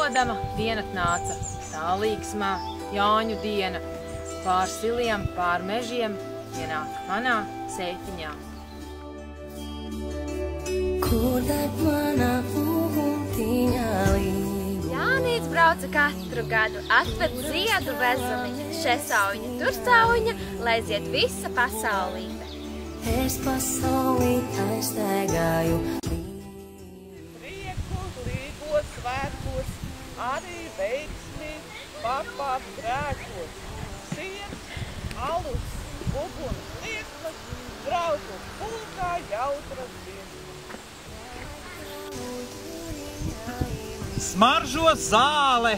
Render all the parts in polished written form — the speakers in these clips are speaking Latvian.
Dzīvodama diena nāca, tā līksmā Jāņu diena. Pār siliem, pār mežiem, ienāk manā seitiņā. Kur deg mana uguntiņa līgo? Jānīts brauca katru gadu, atved ziedu vezumi, šesauņa, tursauņa, lai zied visa pasaulīte. Es pasaulī aizstaigāju. Prieku, līgos svētkos, arī veiksmi, papāt grēkos. Sirds, alus, uguns, liesmas, draugu pulkā jautras dienas. Smaržo zāle,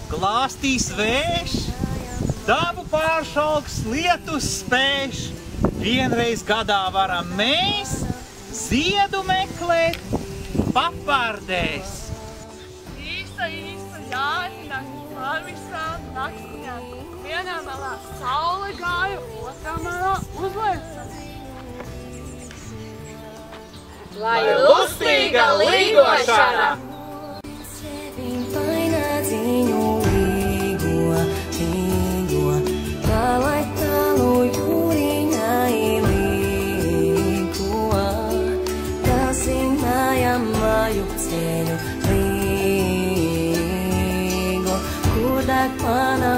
glāstīs vējš, dabu pāršalks, lietus spēš. Vienreiz gadā varam mēs ziedu meklēt papardēs. Īsta Jāņa pār visām naktiņām. Vienā malā saule gāja, otrā malā uzlēcas. Lai lustīga līgošana! Sevim painādzīņu līgo, līgo, palai tālu jūriņā līgo. Tāsinājam māju ceļu līgo, kur deg mana